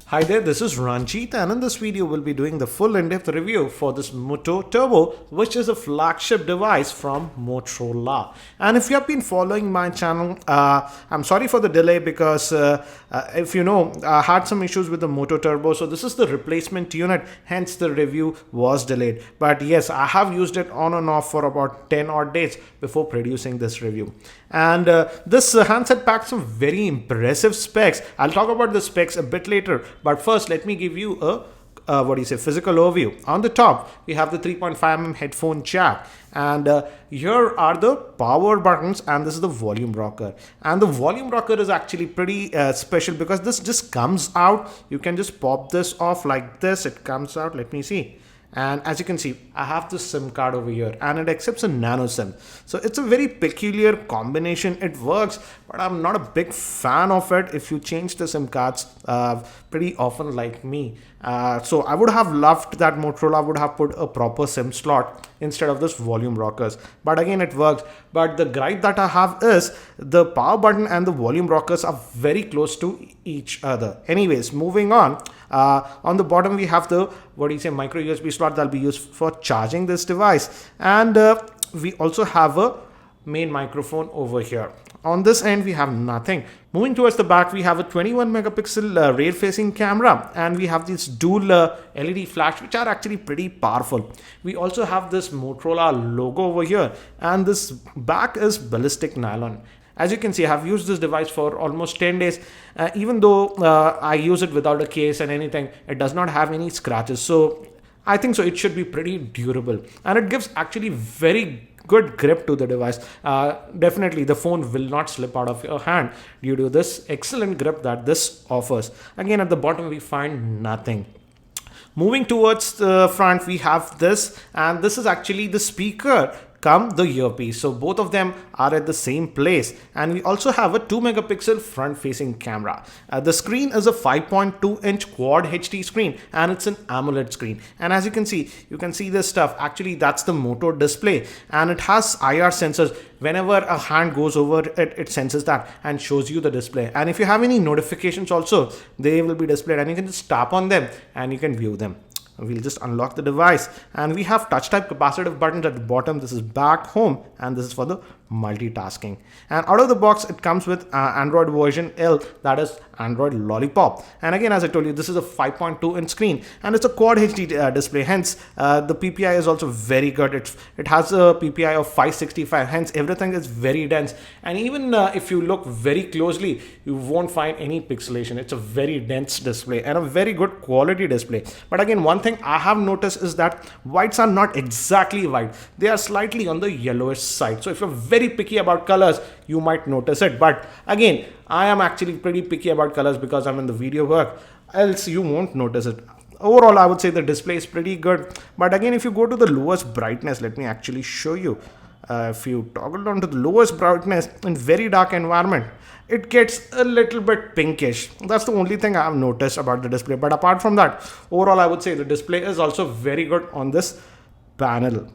Hi there, this is Ranjit, and in this video we'll be doing the full in-depth review for this Moto Turbo, which is a flagship device from Motorola. And if you have been following my channel, I'm sorry for the delay because if you know, I had some issues with the Moto Turbo, so this is the replacement unit, hence the review was delayed. But yes, I have used it on and off for about 10 odd days before producing this review. And this handset packs some very impressive specs. I'll talk about the specs a bit later, but first let me give you a physical overview. On the top we have the 3.5mm headphone jack, and here are the power buttons, and this is the volume rocker. And the volume rocker is actually pretty special because this just comes out. You can just pop this off like this, it comes out. Let me see. And as you can see, I have this SIM card over here, and it accepts a nano SIM. So it's a very peculiar combination. It works, but I'm not a big fan of it if you change the SIM cards pretty often like me. So I would have loved that Motorola would have put a proper SIM slot instead of this volume rockers. But again, it works. But the gripe that I have is the power button and the volume rockers are very close to each other. Anyways, moving on. On the bottom we have the micro USB slot that'll be used for charging this device, and we also have a main microphone over here. On this end we have nothing. Moving towards the back, we have a 21 megapixel rear facing camera, and we have this dual LED flash, which are actually pretty powerful. We also have this Motorola logo over here, and this back is ballistic nylon. As you can see, I have used this device for almost 10 days. Even though I use it without a case and anything, it does not have any scratches. So I think so it should be pretty durable. And it gives actually very good grip to the device. Definitely the phone will not slip out of your hand due to this excellent grip that this offers. Again, at the bottom we find nothing. Moving towards the front, we have this, and this is actually the speaker come the earpiece. So both of them are at the same place, and we also have a 2 megapixel front facing camera. The screen is a 5.2 inch quad HD screen, and it's an AMOLED screen. And as you can see this stuff. Actually, that's the Moto display, and it has IR sensors. Whenever a hand goes over it, it senses that and shows you the display. And if you have any notifications also, they will be displayed, and you can just tap on them and you can view them. We'll just unlock the device, and we have touch type capacitive buttons at the bottom. This is back, home, and this is for the multitasking. And out of the box it comes with Android version L, that is Android Lollipop. And again, as I told you, this is a 5.2 inch screen, and it's a quad HD display, hence the PPI is also very good. It has a PPI of 565, hence everything is very dense. And even if you look very closely, you won't find any pixelation. It's a very dense display and a very good quality display. But again, one thing I have noticed is that whites are not exactly white. They are slightly on the yellowish side. So if you're very picky about colors, you might notice it. But again, I am actually pretty picky about colors because I'm in the video work, else you won't notice it. Overall, I would say the display is pretty good. But again, if you go to the lowest brightness, let me actually show you. If you toggle down to the lowest brightness in very dark environment, it gets a little bit pinkish. That's the only thing I have noticed about the display. But apart from that, overall, I would say the display is also very good on this panel.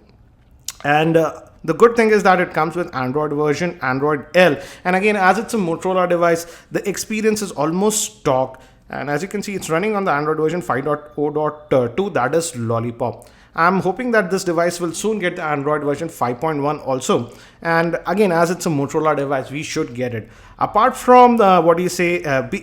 And the good thing is that it comes with Android version, Android L. And again, as it's a Motorola device, the experience is almost stock. And as you can see, it's running on the Android version 5.0.2, that is Lollipop. I'm hoping that this device will soon get the Android version 5.1 also. And again, as it's a Motorola device, we should get it. Apart from the,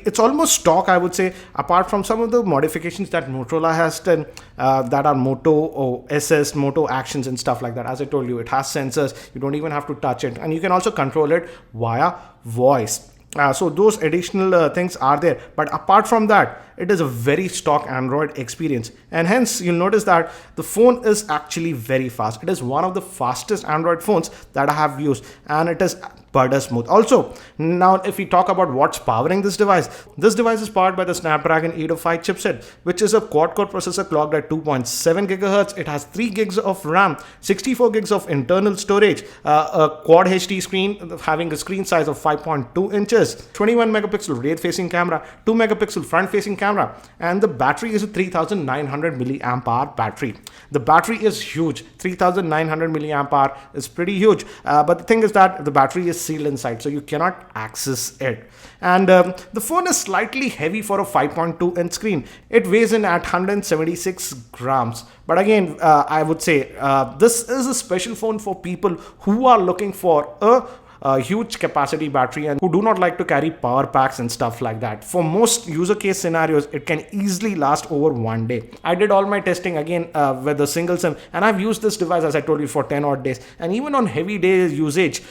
it's almost stock, I would say, apart from some of the modifications that Motorola has done, that are Moto SS, Moto Actions and stuff like that. As I told you, it has sensors. You don't even have to touch it. And you can also control it via voice. So those additional things are there, but apart from that, it is a very stock Android experience, and hence you'll notice that the phone is actually very fast. It is one of the fastest Android phones that I have used, and it is butter smooth. Also, now if we talk about what's powering this device is powered by the Snapdragon 805 chipset, which is a quad-core processor clocked at 2.7 gigahertz. It has 3 gigs of RAM, 64 gigs of internal storage, a quad HD screen having a screen size of 5.2 inches, 21 megapixel rear-facing camera, 2 megapixel front-facing camera, and the battery is a 3900 milliamp hour battery. The battery is huge. 3900 milliamp hour is pretty huge, but the thing is that the battery is is sealed inside, so you cannot access it. And the phone is slightly heavy for a 5.2-inch screen. It weighs in at 176 grams. But again, I would say this is a special phone for people who are looking for a huge capacity battery and who do not like to carry power packs and stuff like that. For most user case scenarios, it can easily last over 1 day. I did all my testing again with a single SIM, and I've used this device, as I told you, for 10 odd days. And even on heavy day usage,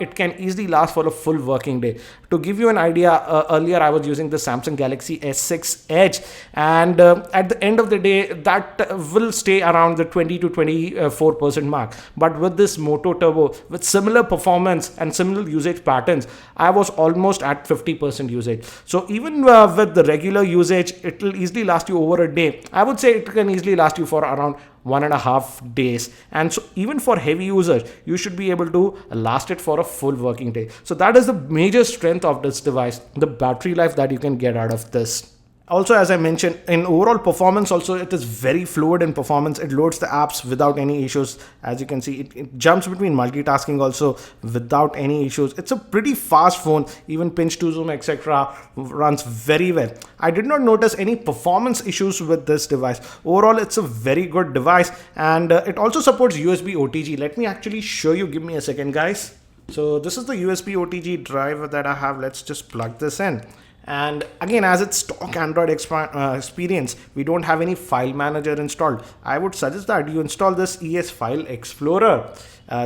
it can easily last for a full working day. To give you an idea, earlier I was using the Samsung Galaxy S6 Edge, and at the end of the day, that will stay around the 20 to 24% mark. But with this Moto Turbo, with similar performance and similar usage patterns, I was almost at 50% usage. So even with the regular usage, it will easily last you over a day. I would say it can easily last you for around 1.5 days. And so even for heavy users, you should be able to last it for a full working day. So that is the major strength of this device, the battery life that you can get out of this. Also, as I mentioned, in overall performance also, it is very fluid in performance. It loads the apps without any issues. As you can see, it jumps between multitasking also without any issues. It's a pretty fast phone. Even pinch to zoom, etc. runs very well. I did not notice any performance issues with this device. Overall, it's a very good device, and it also supports USB OTG. Let me actually show you. Give me a second, guys. So this is the USB OTG drive that I have. Let's just plug this in. And again, as it's stock Android experience, we don't have any file manager installed. I would suggest that you install this ES File Explorer.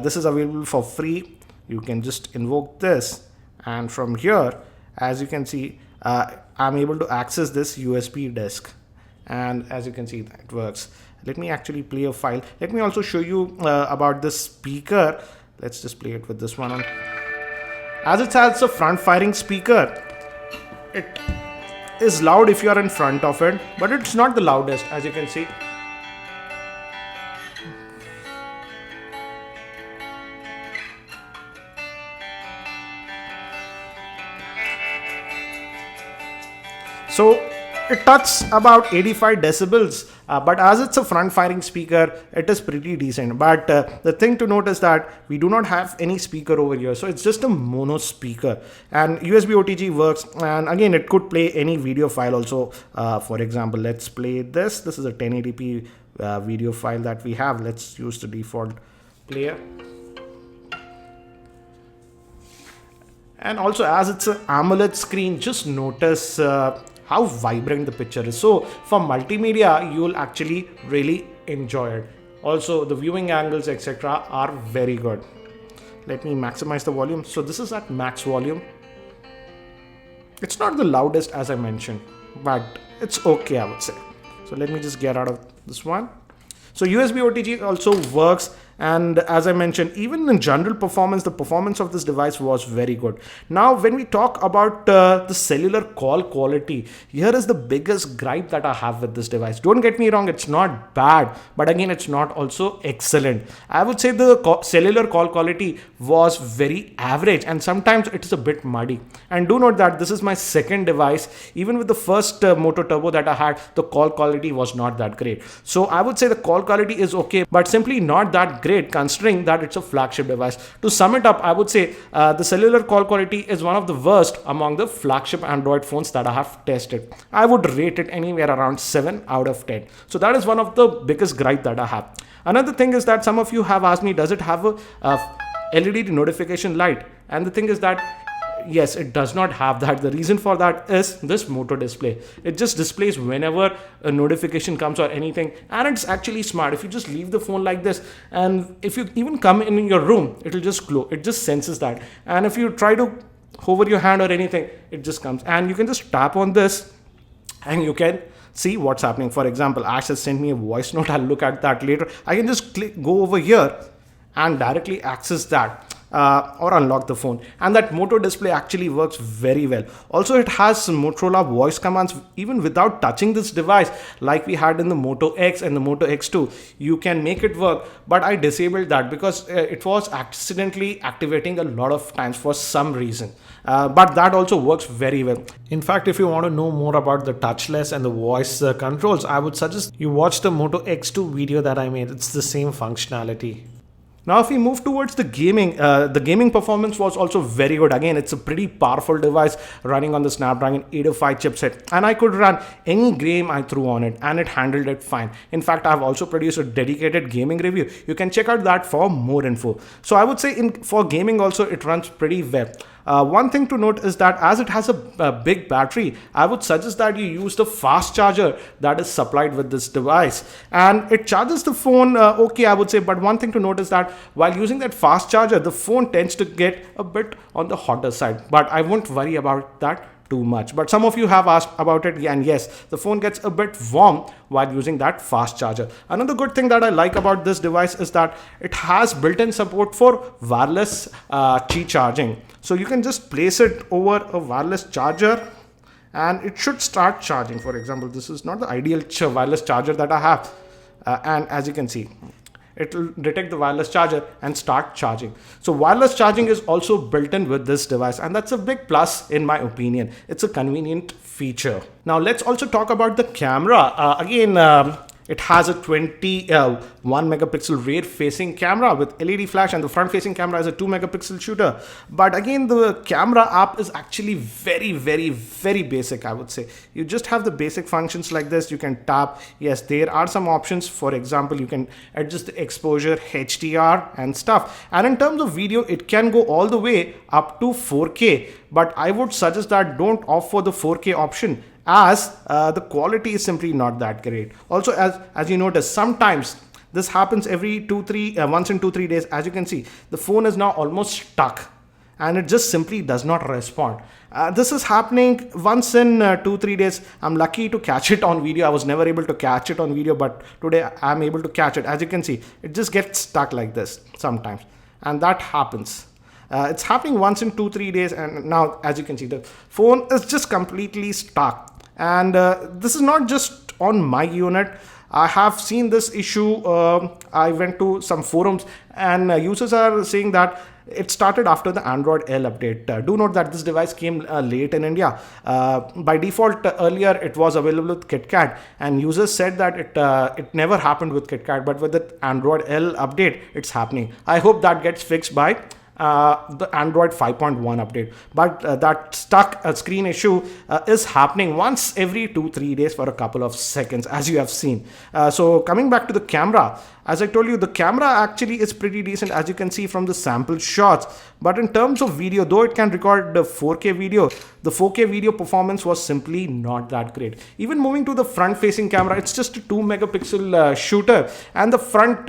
This is available for free. You can just invoke this, and from here, as you can see, I'm able to access this USB disk, and as you can see, that works. Let me actually play a file. Let me also show you about this speaker. Let's just play it with this one on. As it has a front firing speaker, it is loud if you are in front of it, but it's not the loudest, as you can see. So it touches about 85 decibels, but as it's a front firing speaker, it is pretty decent. But the thing to note is that we do not have any speaker over here, so it's just a mono speaker, and USB OTG works. And again, it could play any video file also. For example, let's play this. This is a 1080p video file that we have. Let's use the default player. And also, as it's an AMOLED screen, just notice how vibrant the picture is. So for multimedia, you'll actually really enjoy it. Also, the viewing angles, etc. are very good. Let me maximize the volume. So this is at max volume. It's not the loudest, as I mentioned, but it's okay, I would say. So let me just get out of this one. So USB OTG also works, and as I mentioned, even in general performance, the performance of this device was very good. Now, when we talk about the cellular call quality, here is the biggest gripe that I have with this device. Don't get me wrong, it's not bad, but again, it's not also excellent. I would say the cellular call quality was very average, and sometimes it is a bit muddy. And do note that this is my second device. Even with the first Moto Turbo that I had, the call quality was not that great. So I would say the call quality is okay, but simply not that great considering that it's a flagship device. To sum it up, I would say the cellular call quality is one of the worst among the flagship Android phones that I have tested. I would rate it anywhere around 7 out of 10. So that is one of the biggest gripe that I have. Another thing is that some of you have asked me, does it have a LED notification light? And the thing is that yes, it does not have that. The reason for that is this Moto display. It just displays whenever a notification comes or anything, and it's actually smart. If you just leave the phone like this, and if you even come in your room, it will just glow. It just senses that. And if you try to hover your hand or anything, it just comes. And you can just tap on this and you can see what's happening. For example, Ash has sent me a voice note. I'll look at that later. I can just go over here and directly access that. Or unlock the phone, and that Moto display actually works very well. Also, it has some Motorola voice commands even without touching this device, like we had in the Moto X and the Moto X2. You can make it work, but I disabled that because it was accidentally activating a lot of times for some reason. But that also works very well. In fact, if you want to know more about the touchless and the voice controls, I would suggest you watch the Moto X2 video that I made. It's the same functionality. Now, if we move towards the gaming performance was also very good. Again, it's a pretty powerful device running on the Snapdragon 805 chipset, and I could run any game I threw on it, and it handled it fine. In fact, I've also produced a dedicated gaming review. You can check out that for more info. So I would say for gaming also, it runs pretty well. One thing to note is that as it has a big battery, I would suggest that you use the fast charger that is supplied with this device. And it charges the phone okay, I would say. But one thing to note is that while using that fast charger, the phone tends to get a bit on the hotter side. But I won't worry about that too much. But some of you have asked about it, and yes, the phone gets a bit warm while using that fast charger. Another good thing that I like about this device is that it has built-in support for wireless Qi charging. So you can just place it over a wireless charger and it should start charging. For example, this is not the ideal wireless charger that I have, and as you can see, it will detect the wireless charger and start charging. So wireless charging is also built in with this device, and that's a big plus in my opinion. It's a convenient feature. Now let's also talk about the camera. It has a 21 megapixel rear facing camera with LED flash, and the front facing camera is a 2 megapixel shooter. But again, the camera app is actually very basic, I would say. You just have the basic functions like this. You can tap. Yes, there are some options. For example, you can adjust the exposure, HDR and stuff. And in terms of video, it can go all the way up to 4K. But I would suggest that don't opt for the 4K option, as the quality is simply not that great. Also, as you notice, sometimes this happens once in 2-3 days. As you can see, the phone is now almost stuck and it just simply does not respond. This is happening once in 2-3 days. I'm lucky to catch it on video. I was never able to catch it on video, but today I'm able to catch it. As you can see, it just gets stuck like this sometimes, and that happens. It's happening once in 2-3 days, and now as you can see, the phone is just completely stuck. And this is not just on my unit. I have seen this issue. I went to some forums, and users are saying that it started after the Android L update. Do note that this device came late in India. By default, earlier it was available with KitKat, and users said that it never happened with KitKat, but with the Android L update, it's happening. I hope that gets fixed by the Android 5.1 update. But that stuck screen issue is happening once every 2-3 days for a couple of seconds, as you have seen. So coming back to the camera, as I told you, the camera actually is pretty decent, as you can see from the sample shots. But in terms of video, though it can record the 4K video, the 4K video performance was simply not that great. Even moving to the front facing camera, it's just a 2 megapixel shooter, and the front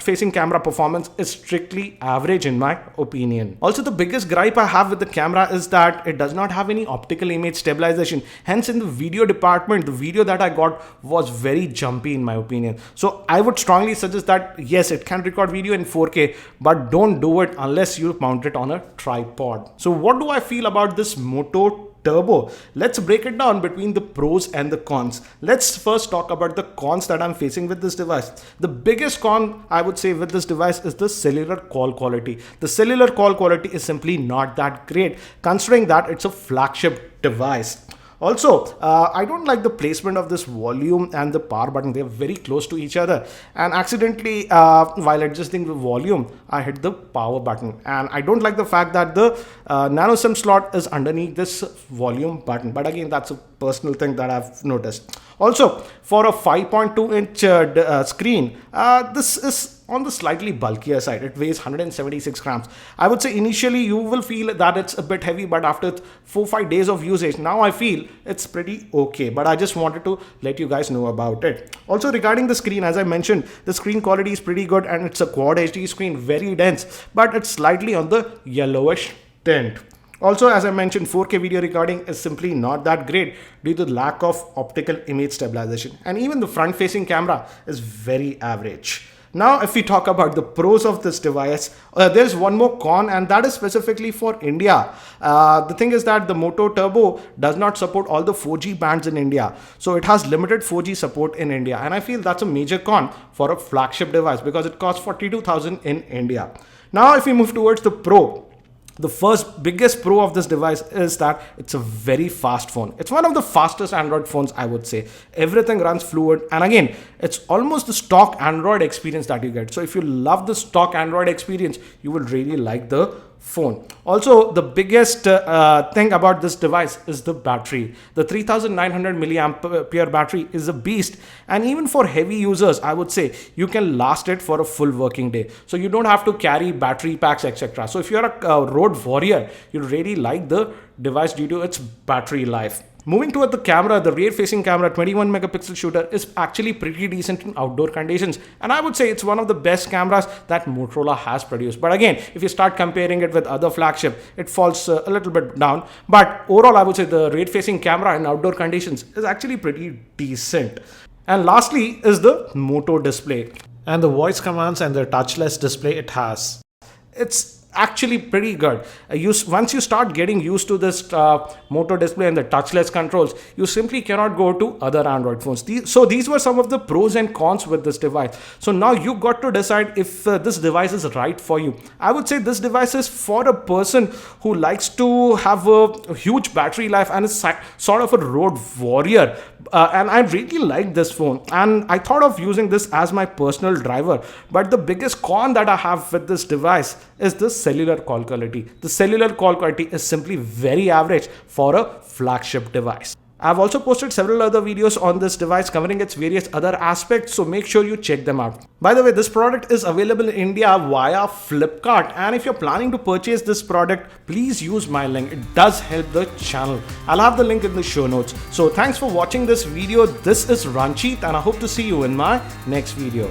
facing camera performance is strictly average in my opinion. Also, the biggest gripe I have with the camera is that it does not have any optical image stabilization. Hence, in the video department, the video that I got was very jumpy in my opinion. So I would strongly suggest that yes, it can record video in 4K, but don't do it unless you mount it on a tripod. So what do I feel about this Moto Turbo? Let's break it down between the pros and the cons. Let's first talk about the cons that I'm facing with this device. The biggest con I would say with this device is the cellular call quality. The cellular call quality is simply not that great, considering that it's a flagship device. Also, I don't like the placement of this volume and the power button. They're very close to each other, and accidentally while adjusting the volume, I hit the power button. And I don't like the fact that the nano SIM slot is underneath this volume button. But again, that's a personal thing that I've noticed. Also, for a 5.2 inch screen, this is on the slightly bulkier side. It weighs 176 grams. I would say initially you will feel that it's a bit heavy, but after 4-5 days of usage, now I feel it's pretty okay. But I just wanted to let you guys know about it. Also, regarding the screen, as I mentioned, the screen quality is pretty good, and it's a Quad HD screen, very dense, but it's slightly on the yellowish tint. Also, as I mentioned, 4K video recording is simply not that great due to the lack of optical image stabilization. And even the front-facing camera is very average. Now, if we talk about the pros of this device, there's one more con, and that is specifically for India. The thing is that the Moto Turbo does not support all the 4G bands in India. So it has limited 4G support in India. And I feel that's a major con for a flagship device because it costs 42,000 in India. Now, if we move towards the Pro, The first biggest pro of this device is that it's a very fast phone. It's one of the fastest Android phones, I would say. Everything runs fluid, and again, it's almost the stock Android experience that you get. So if you love the stock Android experience, you will really like the phone. Also, the biggest thing about this device is the battery. The 3900 milliampere battery is a beast, and even for heavy users, I would say you can last it for a full working day. So you don't have to carry battery packs, etc. So if you're a road warrior, you really like the device due to its battery life. Moving toward the camera, the rear-facing camera 21 megapixel shooter is actually pretty decent in outdoor conditions, and I would say it's one of the best cameras that Motorola has produced. But again, if you start comparing it with other flagship, it falls a little bit down. But overall, I would say the rear-facing camera in outdoor conditions is actually pretty decent. And lastly is the Moto display and the voice commands and the touchless display it has. It's actually pretty good. Once you start getting used to this Moto display and the touchless controls, you simply cannot go to other Android phones. These were some of the pros and cons with this device. So now you got to decide if this device is right for you. I would say this device is for a person who likes to have a huge battery life and is sort of a road warrior. And I really like this phone, and I thought of using this as my personal driver. But the biggest con that I have with this device is the cellular call quality. The cellular call quality is simply very average for a flagship device. I've also posted several other videos on this device covering its various other aspects, so make sure you check them out. By the way, this product is available in India via Flipkart, and if you're planning to purchase this product, please use my link. It does help the channel. I'll have the link in the show notes. So thanks for watching this video. This is Ranjit, and I hope to see you in my next video.